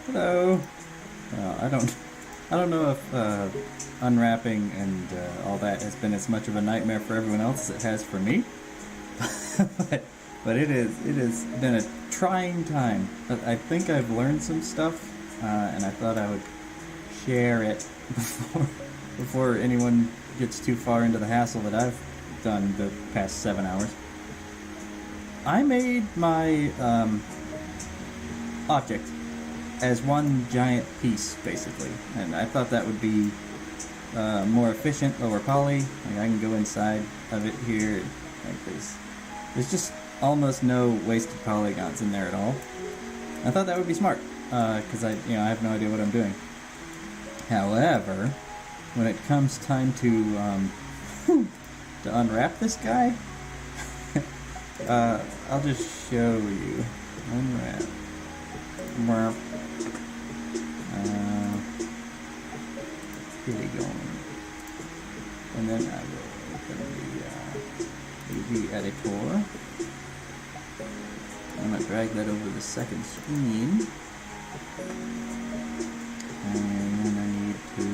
Hello. I don't know if unwrapping and all that has been as much of a nightmare for everyone else as it has for me. but it has been a trying time. But I think I've learned some stuff, and I thought I would share it before anyone gets too far into the hassle that I've done the past 7 hours. I made my object as one giant piece, basically, and I thought that would be more efficient, lower poly. Like I can go inside of it here. Like there's just almost no wasted polygons in there at all. I thought that would be smart because I have no idea what I'm doing. However, when it comes time to to unwrap this guy, I'll just show you. Unwrap. Here we go. And then I will open the UV editor. I'm going to drag that over the second screen. And then I need to...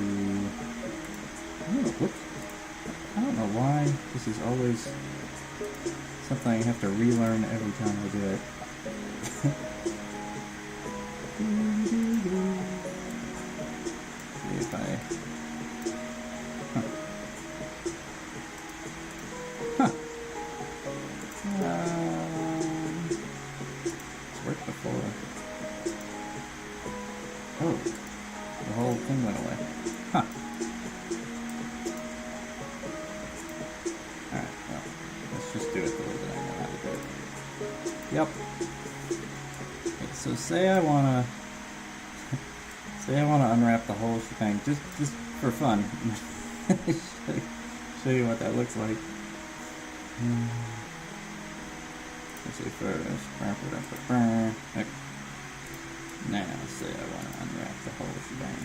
I don't know why this is always something I have to relearn every time I do it. See if I... It's worked before. Oh, the whole thing went away. Huh. Alright, well, let's just do it the way that I know how to do it. Yep. Okay, so say I wanna unwrap the whole shebang, just for fun. show you what that looks like. Let's see first. Okay. Now, say I want to unwrap the whole shebang.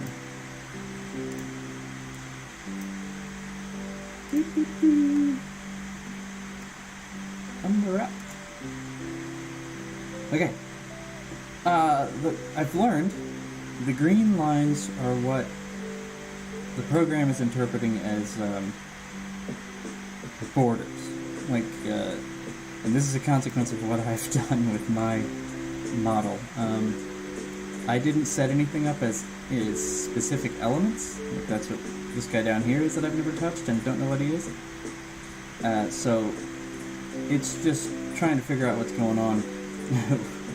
Unwrap. Okay. I've learned the green lines are what the program is interpreting as borders. Like, and this is a consequence of what I've done with my model. I didn't set anything up as specific elements. Like that's what this guy down here is that I've never touched and don't know what he is. So it's just trying to figure out what's going on.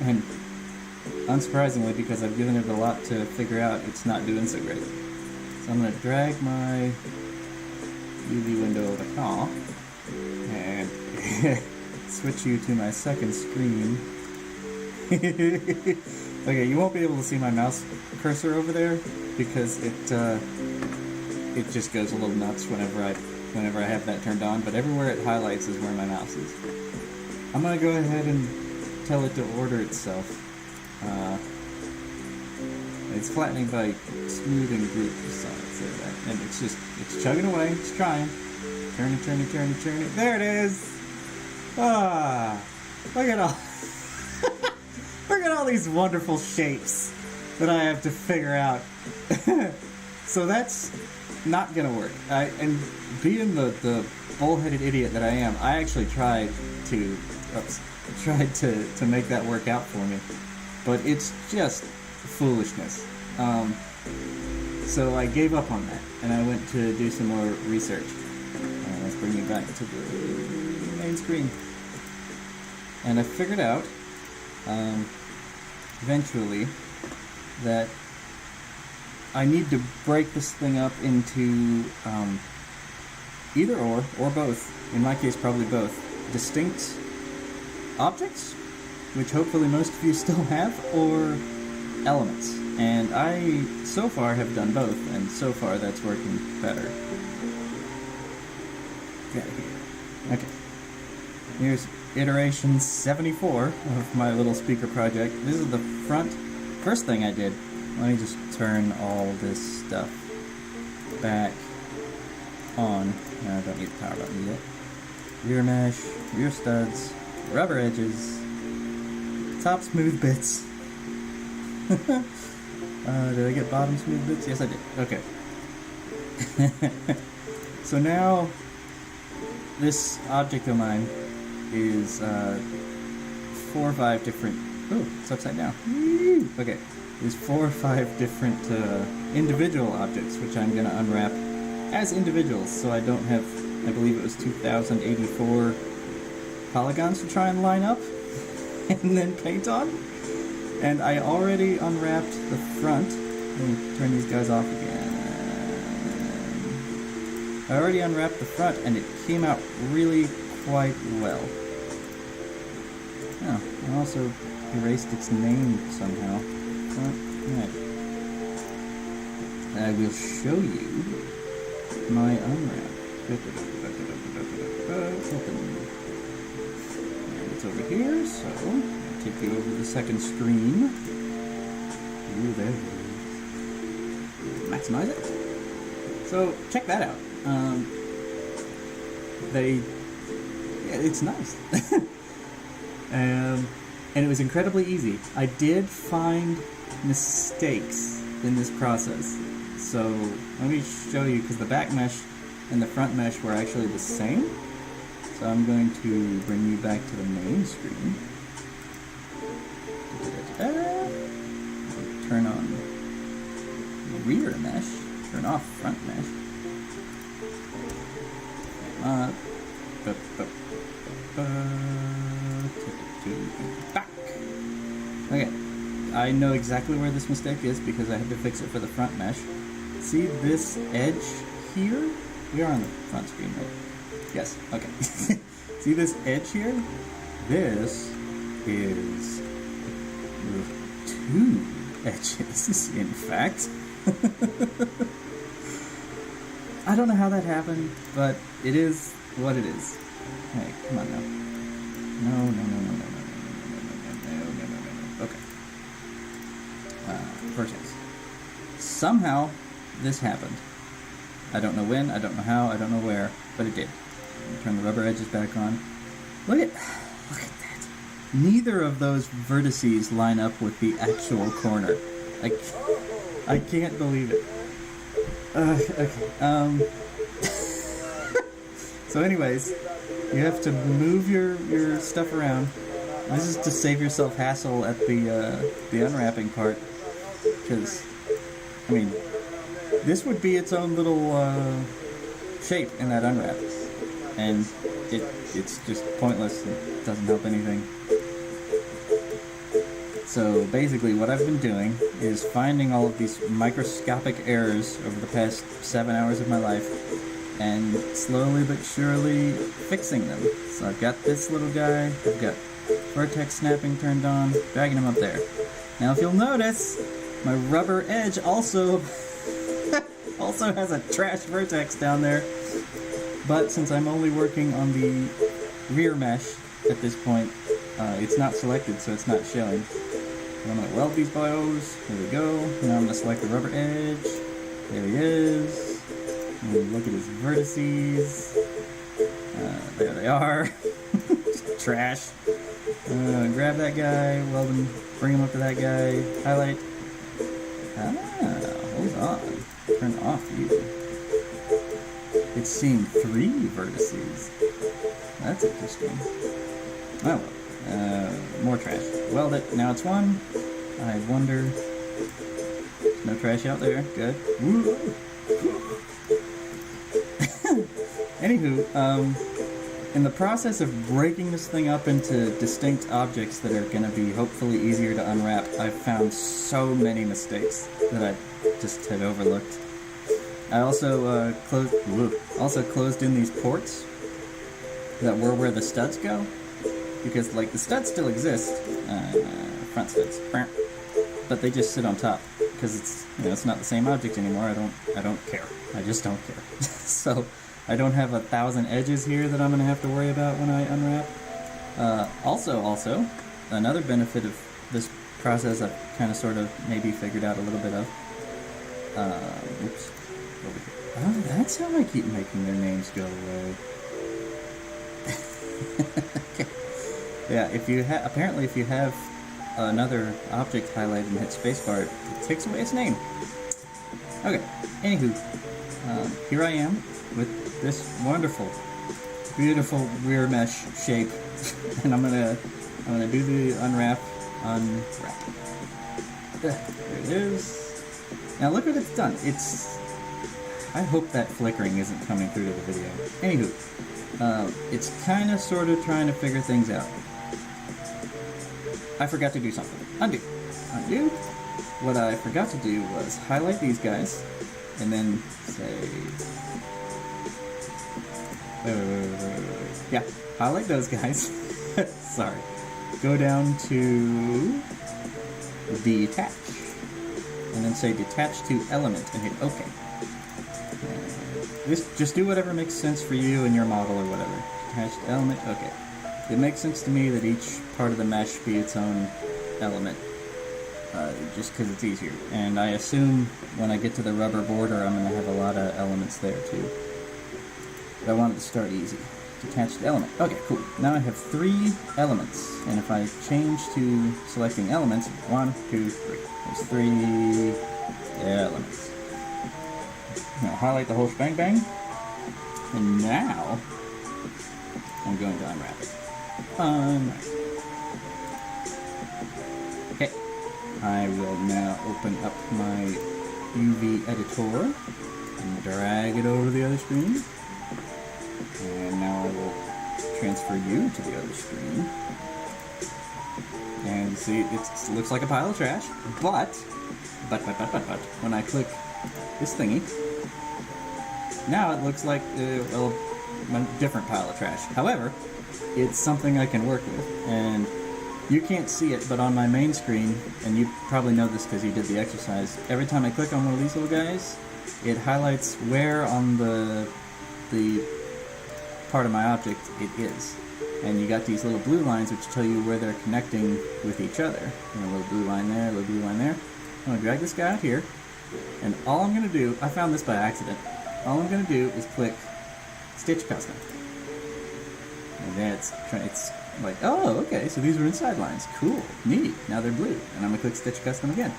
And unsurprisingly, because I've given it a lot to figure out, it's not doing so great. So I'm going to drag my UV window over top and switch you to my second screen. Okay, you won't be able to see my mouse cursor over there because it just goes a little nuts whenever I have that turned on, but everywhere it highlights is where my mouse is. I'm going to go ahead and tell it to order itself. It's flattening by smoothing group, and it's chugging away, it's trying. Turn it. There it is! Look at all these wonderful shapes that I have to figure out. So that's not gonna work. And being the bullheaded idiot that I am, I actually tried to make that work out for me, but it's just foolishness. So I gave up on that, and I went to do some more research. Let's bring you back to the main screen. And I figured out, eventually, that I need to break this thing up into either or both, in my case probably both, distinct objects, which hopefully most of you still have, or elements. And I, so far, have done both, and so far that's working better. Okay. Here's iteration 74 of my little speaker project. This is the first thing I did. Let me just turn all this stuff back on. I don't need the power button yet. Rear mesh, rear studs, rubber edges, top smooth bits. Did I get bottom smooth bits? Yes, I did. Okay. So now, this object of mine is 4 or 5 different... Oh, it's upside down. Okay. There's 4 or 5 different individual objects, which I'm going to unwrap as individuals, so I don't have, I believe it was 2,084 polygons to try and line up and then paint on. And I already unwrapped the front. Let me turn these guys off again. I already unwrapped the front, and it came out really quite well. Oh, I also erased its name somehow. Right. I will show you my unwrap. Open. And it's over here, so I'll take you over the second screen. Ooh, there it is. Maximize it. So check that out. It's nice. And it was incredibly easy. I did find mistakes in this process. So let me show you, because the back mesh and the front mesh were actually the same. So I'm going to bring you back to the main screen. Turn on rear mesh. Turn off front mesh. Back. Okay. I know exactly where this mistake is because I had to fix it for the front mesh. See this edge here? We are on the front screen, right? Yes, okay. See this edge here? This is 2 edges, in fact. I don't know how that happened, but it is what it is. Hey, come on now. No. Okay. Vertex. Somehow, this happened. I don't know when, I don't know how, I don't know where, but it did. Turn the rubber edges back on. Look at that. Neither of those vertices line up with the actual corner. I can't believe it. Okay. So anyways, you have to move your stuff around. This is to save yourself hassle at the unwrapping part, because I mean, this would be its own little shape in that unwrap, and it's just pointless. It doesn't help anything. So basically what I've been doing is finding all of these microscopic errors over the past 7 hours of my life and slowly but surely fixing them. So I've got this little guy, I've got vertex snapping turned on, dragging him up there. Now if you'll notice, my rubber edge also has a trash vertex down there. But since I'm only working on the rear mesh at this point, it's not selected, so it's not showing. I'm going to weld these bios. There we go. Now I'm going to select the rubber edge. There he is. And look at his vertices. There they are. Trash. Grab that guy, weld him, bring him up to that guy, highlight. Hold on. Turn off view. It's seeing 3 vertices. That's interesting. Oh well. More trash. Weld it. Now it's 1. I wonder. No trash out there. Good. Woo. Anywho, in the process of breaking this thing up into distinct objects that are going to be hopefully easier to unwrap, I've found so many mistakes that I just had overlooked. I also closed in these ports that were where the studs go, because like the studs still exist, front studs, but they just sit on top because it's not the same object anymore. I don't care. I just don't care. So I don't have 1,000 edges here that I'm going to have to worry about when I unwrap. Also, another benefit of this process I've kind of sort of maybe figured out a little bit of. Oops. Over here. Oh, that's how I keep making their names go away. Okay. Yeah, if you have another object highlighted and hit spacebar, it takes away its name. Okay, anywho, here I am with this wonderful, beautiful rear mesh shape, and I'm gonna do the unwrap. There it is. Now look what it's done. I hope that flickering isn't coming through to the video. Anywho, it's kind of sort of trying to figure things out. I forgot to do something. Undo. Undo. What I forgot to do was highlight these guys, and then say... Wait. Yeah, highlight those guys. Sorry. Go down to detach, and then say detach to element, and hit OK. Just do whatever makes sense for you and your model or whatever. Detach to element, OK. It makes sense to me that each part of the mesh be its own element, just because it's easier. And I assume when I get to the rubber border, I'm going to have a lot of elements there too. But I wanted to start easy. Detached element. Okay, cool. Now I have 3 elements, and if I change to selecting elements, 1, 2, 3. There's 3 elements. Now highlight the whole shebang bang, and now I'm going to unwrap it. Unwrap. Okay. I will now open up my UV editor and drag it over to the other screen. And now I will transfer you to the other screen. And you see, it looks like a pile of trash, but, when I click this thingy, now it looks like, well, a different pile of trash. However, it's something I can work with, and you can't see it, but on my main screen, and you probably know this because you did the exercise, every time I click on one of these little guys, it highlights where on the part of my object it is. And you got these little blue lines which tell you where they're connecting with each other. And a little blue line there, a little blue line there. I'm going to drag this guy out here, and all I'm going to do, I found this by accident, all I'm going to do is click Stitch Custom. And then it's like, oh, okay, so these were inside lines. Cool, neat, now they're blue. And I'm going to click Stitch Custom again.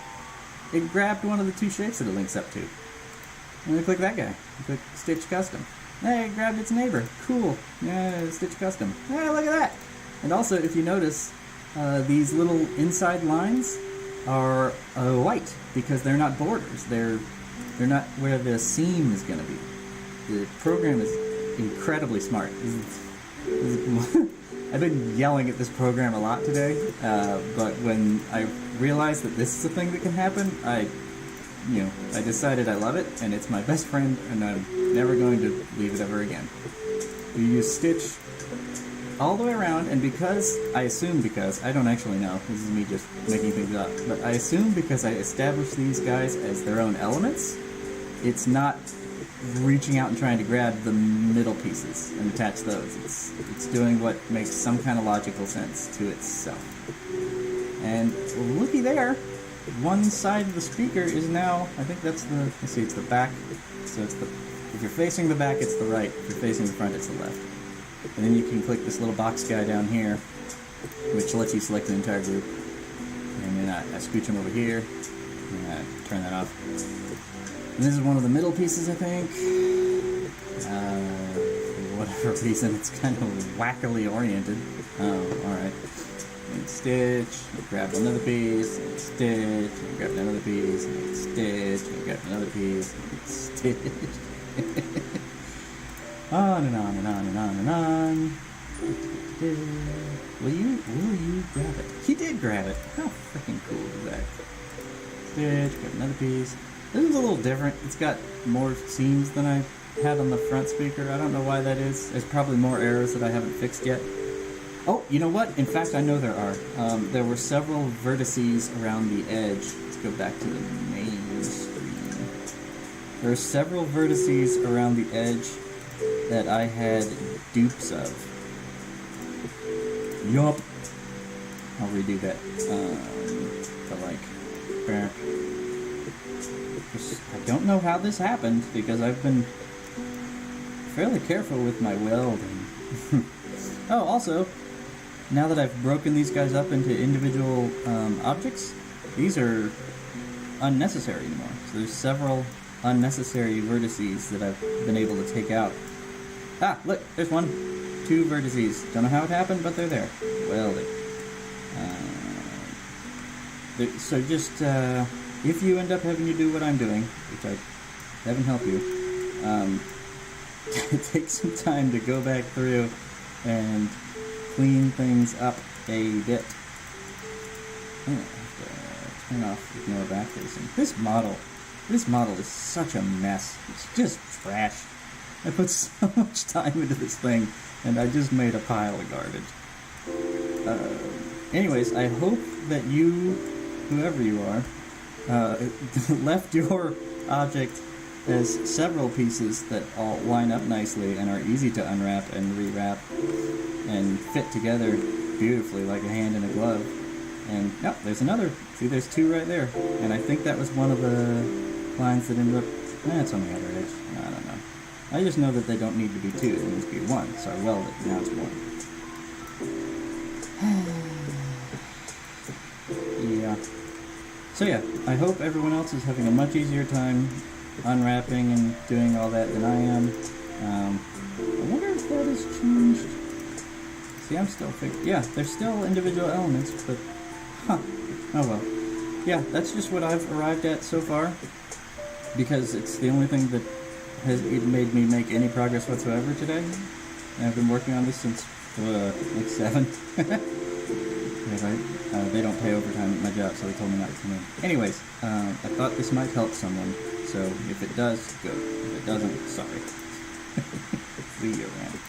It grabbed one of the 2 shapes that it links up to. I'm going to click that guy. Click Stitch Custom. Hey, it grabbed its neighbor. Cool. Yeah, Stitch Custom. Hey, look at that. And also, if you notice, these little inside lines are white because they're not borders. They're not where the seam is going to be. The program is incredibly smart. I've been yelling at this program a lot today, but when I realized that this is a thing that can happen, I decided I love it, and it's my best friend, and I'm never going to leave it ever again. You use Stitch all the way around, and I assume because, I don't actually know, this is me just making things up, but I assume because I established these guys as their own elements, it's not reaching out and trying to grab the middle pieces and attach those. It's doing what makes some kind of logical sense to itself. And looky there, one side of the speaker is now, I think that's let's see, it's the back. So if you're facing the back, it's the right. If you're facing the front, it's the left. And then you can click this little box guy down here, which lets you select the entire group. And then I scooch them over here, and I turn that off. And this is one of the middle pieces, I think. For whatever reason, it's kind of wackily oriented. Oh, alright. And Stitch, and grab another piece, and Stitch, and grab another piece, and Stitch, and grab another piece, and Stitch. On and on and on and on and on. Will you grab it? He did grab it. How freaking cool is that? Stitch, grab another piece. This is a little different. It's got more seams than I had on the front speaker. I don't know why that is. There's probably more errors that I haven't fixed yet. Oh, you know what? In fact, I know there are. There were several vertices around the edge. Let's go back to the main screen. There are several vertices around the edge that I had dupes of. Yup. I'll redo that. I don't know how this happened because I've been fairly careful with my welding. Oh, also, now that I've broken these guys up into individual objects, these are unnecessary anymore. So there's several unnecessary vertices that I've been able to take out. Ah, look, there's one. 2 vertices. Don't know how it happened, but they're there. Welded. So just, if you end up having to do what I'm doing, which I haven't helped you, take some time to go back through and clean things up a bit. Oh, I have to turn off ignore back facing. This model is such a mess. It's just trash. I put so much time into this thing, and I just made a pile of garbage. Anyways, I hope that you, whoever you are, left your object as several pieces that all line up nicely and are easy to unwrap and rewrap and fit together beautifully like a hand in a glove. And, oh, there's another. See, there's 2 right there. And I think that was one of the lines that ended up... it's on the other edge. I don't know. I just know that they don't need to be 2. They need to be 1. So I welded it. Now it's 1. Yeah. So yeah, I hope everyone else is having a much easier time unwrapping and doing all that than I am. I wonder if that has changed. See, I'm still yeah, there's still individual elements, but oh well. Yeah, that's just what I've arrived at so far, because it's the only thing that has made me make any progress whatsoever today. And I've been working on this since like 7. Yeah, right? They don't pay overtime at my job, so they told me not to come in. Anyways, I thought this might help someone, so if it does, good. If it doesn't, sorry. See you around.